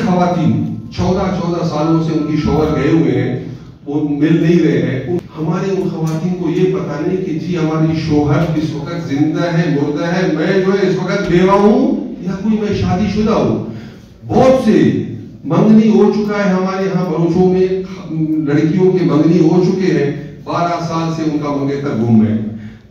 खवातीन 14 सालों से उनकी शौहर गए हुए हैं, वो मिल नहीं रहे हैं। हमारे उन खवातीन को ये पता नहीं कि जी हमारी शौहर इस वक्त जिंदा है, मुर्दा है, मैं जो है इस वक्त बेवा हूँ या कोई मैं शादीशुदा हूँ। बहुत से मंगनी हो चुका है हमारे यहाँ बलोचों में, लड़कियों के मंगनी हो चुके हैं, 12 साल से उनका मंगेतर गुम है।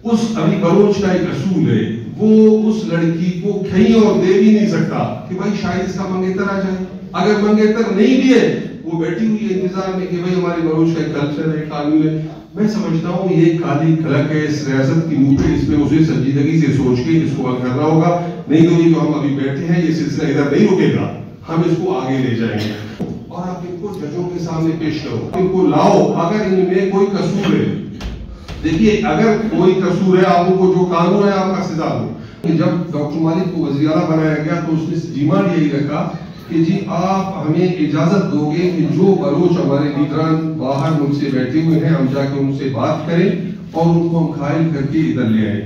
उस अभी बलोच का एक असूल है, वो उस लड़की को कहीं और दे भी नहीं सकता कि भाई शायद इसका मंगेतर आ जाए। अगर मंगेतर नहीं भी है, वो बैठी हुई है इंतजार में कि भाई हमारे बलोच का कल्चर है, कानून है। मैं समझता हूँ ये काली खलक है इस रियासत की मुंह पे, इसमें उसे संजीदगी से सोच के इसको हल करना होगा। नहीं तो ये जो हम अभी बैठे हैं ये सिलसिला इधर नहीं रुकेगा, हम इसको आगे ले जाएंगे। और आप इनको जजों के सामने पेश करो, इनको लाओ। अगर इनमें कोई कसूर है, देखिए अगर कोई कसूर है, आप उनको जो कानून है आपका सजा दो। जब डॉक्टर मालिक को वज़ीर आला बनाया गया तो उसने डिमांड यही रखा कि जी आप हमें इजाजत दोगे कि जो बलोच हमारे लीडरान बाहर मुल्क से बैठे हुए हैं, हम जाके उनसे बात करें और उनको हम खाइल करके इधर ले आए।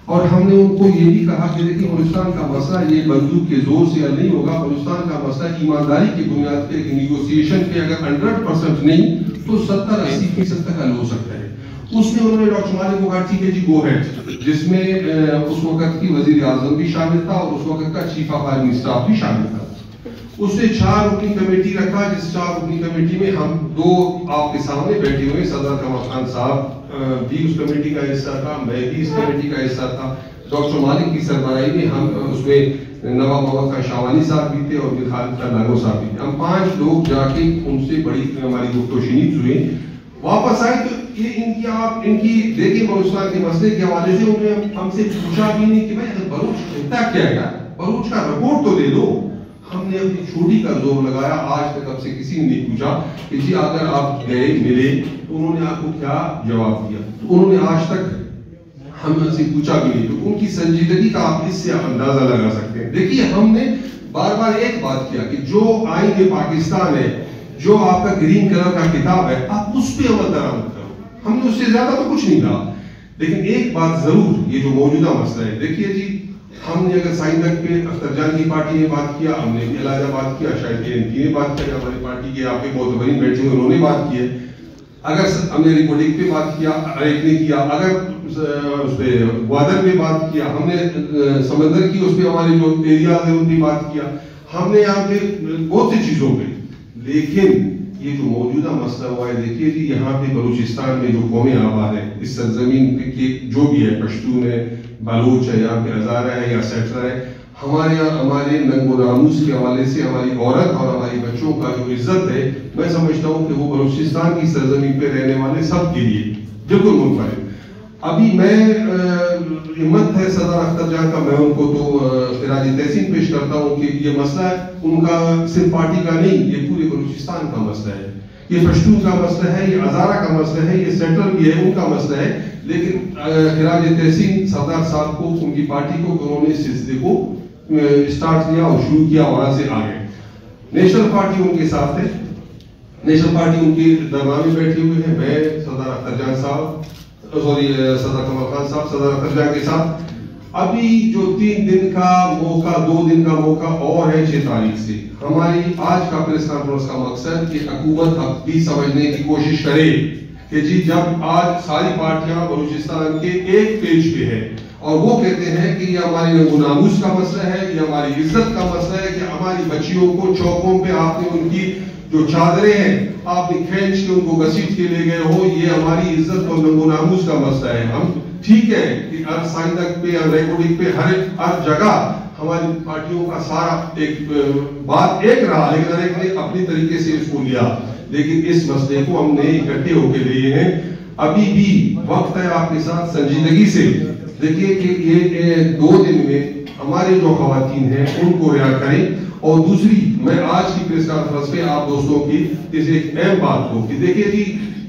और हमने उनको ये भी कहा कि देखिए बलूचिस्तान का मसला ये बंदूक के जोर से हल नहीं होगा, बलूचिस्तान का मसला ईमानदारी की बुनियाद पे नेगोशिएशन पे अगर 100% नहीं तो 70-80% तक हल हो सकता है। उसमें उन्होंने डॉक्टर मालिक को कहा ठीक है जी गो हेड, जिसमें उस वक्त की वजीर आजम भी शामिल था और उस वक्त का चीफ ऑफ आर्मी स्टाफ भी शामिल था। उसने 4 रुकनी कमेटी रखा, जिस 4 रुकनी कमेटी में हम 2 आपके सामने बैठे हुए, सरदार कमर खान साहब भी उस कमेटी का हिस्सा था, मैं भी इस कमेटी का हिस्सा था। डॉक्टर मालिक की सरबराही में हम उसमें नवाब मोहम्मद खान शावानी साहब भी थे और मीर खालिद खान नागो साहब भी थे। हम 5 लोग जाके उनसे बड़ी हमारी गुफ्तगू हुई, वापस आए तो ये इनकी देखिए बलूचिस्तान के मसले के हवाले से उन्होंने हमसे पूछा भी नहीं कि भाई बलूच कहता क्या है, बलूच का रिपोर्ट तो दे दो। हमने अपनी छोटी का जोर लगाया, आज तक आपसे किसी ने नहीं पूछा कि जी अगर आप गए मिले तो उन्होंने आपको क्या जवाब दिया। तो उन्होंने आज तक हमसे पूछा भी नहीं, तो उनकी संजीदगी का आप इससे अंदाजा लगा सकते हैं। देखिए हमने बार बार एक बात किया कि जो आईन पाकिस्तान है, जो आपका ग्रीन कलर का किताब है, आप उस पर अमल दरामद करो। हमने उससे ज्यादा तो कुछ नहीं कहा, लेकिन एक बात जरूर, ये जो मौजूदा मसला है, देखिए जी हमने अगर साइंदक पे अख्तर जान की पार्टी ने बात किया, हमने भी इलाजा बात किया, शायद एनपी ने बात किया, हमारी पार्टी के आपके बहुत बड़ी बैठे हुए उन्होंने बात की है। अगर हमने रिपोर्टिंग पे बात किया, एक ने किया, अगर उस पे ग्वादर पे बात किया, हमने समंदर की उस पे हमारे जो एरियाज है उनकी बात किया, हमने यहाँ पे बहुत सी चीजों पे। लेकिन ये जो मौजूदा मसला हुआ है, देखिए जी यहाँ पे बलूचिस्तान में जो कौमें आबाद है, इस सरजमीन के जो भी है, पश्तून है, बलूच है, यहाँ पे हज़ारा है या सेटलर है, हमारे यहाँ हमारे नंगो नामूस के हवाले से हमारी औरत और हमारी बच्चों का जो इज्जत है, मैं समझता हूँ कि वो बलूचिस्तान की सरजमीन पे रहने वाले सब के लिए बिल्कुल मुनफरिद। अभी मैं हिम्मत है सरदार अख्तर जान का, मैं उनको तो खिराज तहसीन पेश करता हूँ कि ये मसला उनका सिर्फ पार्टी का नहीं, ये पूरे बलूचिस्तान का मसला है, ये पश्तून का मसला है, ये हज़ारा का मसला है, ये सेटलर भी है, उनका मसला है। लेकिन खिराज तहसीन सरदार साहब को, उनकी पार्टी को, उन्होंने इस सिलसिले को स्टार्ट किया और शुरू किया, वहां से आगे नेशनल पार्टी उनके साथ है, नेशनल पार्टी उनके दरबार में बैठे हुए हैं, मैं सरदार अख्तर जान साहब, सॉरी सरदार कमर खान साहब, सरदार अख्तर जान के साथ। अभी जो 3 दिन का मौका, 2 दिन का मौका और है 6 तारीख से, हमारी आज का प्रेस कॉन्फ्रेंस का मकसद कि हुकूमत अब भी समझने की कोशिश करे कि जी जब आज सारी पार्टियां बलूचिस्तान के एक पेज पे है और वो कहते हैं कि ये हमारी नामूस का मसला है, ये हमारी इज्जत का मसला है, कि हमारी बच्चियों को चौकों पे आपने उनकी जो चादरें हैं आपने खींच के उनको घसीट के ले गए हो, ये हमारी इज्जत और नामूस का मसला है। हम ठीक है कि हर साइंदक पे, हर रिकॉर्डिंग पे, हर जगह हमारी पार्टियों का सारा एक बात एक रहा, लेकिन हर एक ने अपनी तरीके से इसको लिया। लेकिन इस मसले को हमने इकट्ठे होकर लिए हैं। अभी भी वक्त है आपके साथ संजीदगी से, देखिए कि ये 2 दिन में हमारे जो खवातीन हैं उनको रिहा करें। और दूसरी, मैं आज की प्रेस कॉन्फ्रेंस पे आप दोस्तों की इस एक अहम बात को कि देखिए जी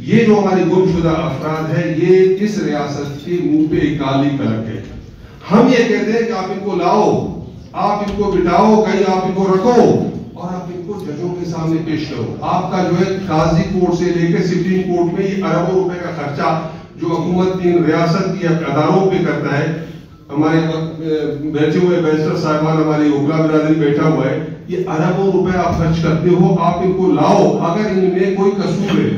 ये जो हमारे गुमशुदा अफराद है, ये इस रियासत के मुंह पे एक काली कलक है। हम ये कहते हैं कि आप इनको लाओ, आप इनको बिठाओ, कहीं आप इनको रखो और आप इनको जजों के सामने पेश करो। आपका जो है काजी कोर्ट से लेकर सुप्रीम कोर्ट में ये अरबों रुपए का खर्चा जो हुकूमत इन रियासत की अदारों पे करता है, हमारे बैठे हुए बैरिस्टर साहिबान, हमारी ओकला बिरादरी बैठा हुआ है, یہ اربوں روپے آپ خرچ کرتے ہو, آپ ان کو لاؤ. اگر ان میں کوئی قصور ہے,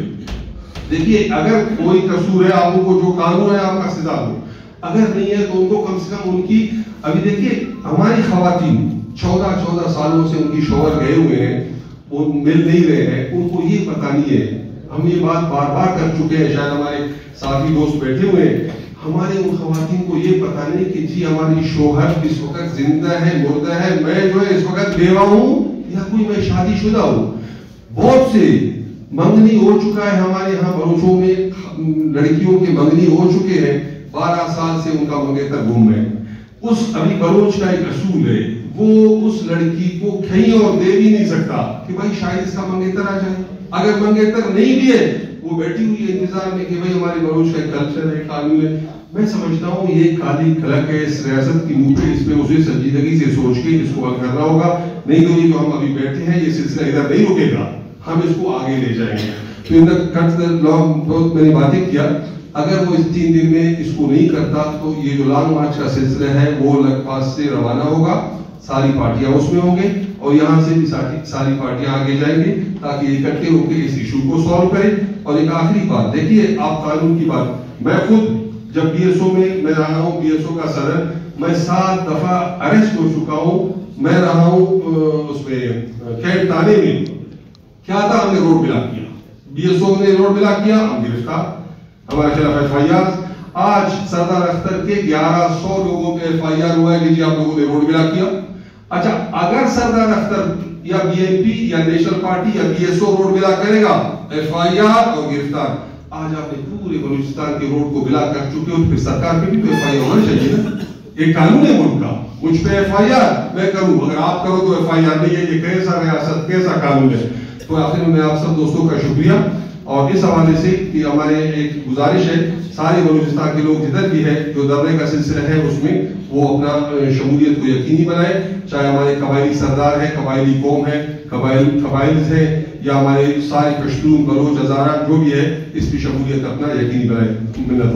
دیکھیے اگر کوئی قصور ہے آپ کو جو قانون ہے آپ کا سزا دو, اگر نہیں ہے تو ان کو کم سے کم ان کی, ابھی دیکھیے ہماری خواتین 14 سالوں سے ان کی شوہر گئے ہوئے ہیں, وہ مل نہیں رہے ہیں, ان کو یہ پتہ نہیں ہے. ہم یہ بات بار بار کر چکے ہیں, شاید ہمارے ساتھی دوست بیٹھے ہوئے ہیں, ہمارے ان خواتین کو یہ پتہ نہیں کہ جی ہماری شوہر اس وقت زندہ ہے مردہ ہے, میں جو ہے اس وقت بیوہ ہوں یا کوئی میں شادی شدہ ہوں. بہت سے منگنی ہو چکا ہے ہمارے یہاں بلوچوں میں, لڑکیوں کے منگنی ہو چکے ہیں, 12 سال سے ان کا منگیتر گم ہے. اس ابھی بلوچ کا ایک اصول ہے, وہ اس لڑکی کو کہیں اور دے بھی نہیں سکتا کہ بھائی شاید اس کا منگیتر آ جائے. اگر منگیتر نہیں بھی ہے وہ بیٹھی ہوئی ہے انتظار میں کہ بھائی ہمارے بلوچ کا کلچر ہے, قانون ہے. میں سمجھتا ہوں یہ کالی کلک ہے اس ریاست کی منہ پہ, اس پہ اسے سنجیدگی سے سوچ کے اس کو حل کرنا ہوگا. نہیں تو یہ تو ہم ابھی بیٹھے ہیں, یہ سلسلہ ادھر نہیں رکے گا, ہم اس کو آگے لے جائیں گے. تو ان کٹ لانگ بہت میں نے باتیں کیا, اگر وہ اس 3 دن میں اس کو نہیں کرتا تو یہ جو لانگ مارچ کا سلسلہ ہے وہ لکھپت سے روانہ ہوگا, ساری پارٹیاں اس میں ہوں گے اور یہاں سے بھی ساری پارٹیاں آگے جائیں گے تاکہ اکٹھے ہو کے اس ایشو کو سالو کریں. اور ایک آخری بات, دیکھیے آپ قانون کی بات, میں خود جب بی ایس او میں رہا ہوں, بی ایس او کا صدر, میں 7 دفعہ اریسٹ ہو چکا ہوں. میں رہا ہوں اس میں کیمپ تانے میں, کیا تھا ہم نے روڈ بلاک کیا, بی ایس او نے روڈ بلاک کیا, ہم گرفتار, ہمارے خلاف ایف آئی آر. آج سردار اختر کے 1100 لوگوں پہ ایف آئی آر ہوا ہے کہ جی آپ لوگوں نے روڈ بلاک کیا. اچھا اگر سردار اختر یا بی ایم پی یا نیشنل پارٹی یا B S O road block کرے گا, ایف آئی آر اور گرفتار. آج آپ نے پورے بلوچستان کے روڈ کو بلاک کر چکے ہو, پھر سرکار پہ بھی تو ایف آئی آر ہونا چاہیے نا. یہ قانون ہے ملک کا, مجھ پہ ایف آئی آر میں کروں, اگر آپ کرو تو ایف آئی آر نہیں ہے. یہ کیسا ریاست, کیسا قانون ہے. تو آخر میں آپ سب دوستوں کا شکریہ. اور اس حوالے سے کہ ہمارے ایک گزارش ہے, سارے بلوچستان کے لوگ جدھر بھی ہے جو دھرنے کا سلسلہ ہے اس میں وہ اپنا شمولیت کو یقینی بنائے, چاہے ہمارے قبائلی سردار ہے, قبائلی قوم ہے, قبائل ہے, یا ہمارے سارے پشتون بلوچ ہزارہ جو بھی ہے, اس کی شمولیت اپنا یقینی بنائے. منت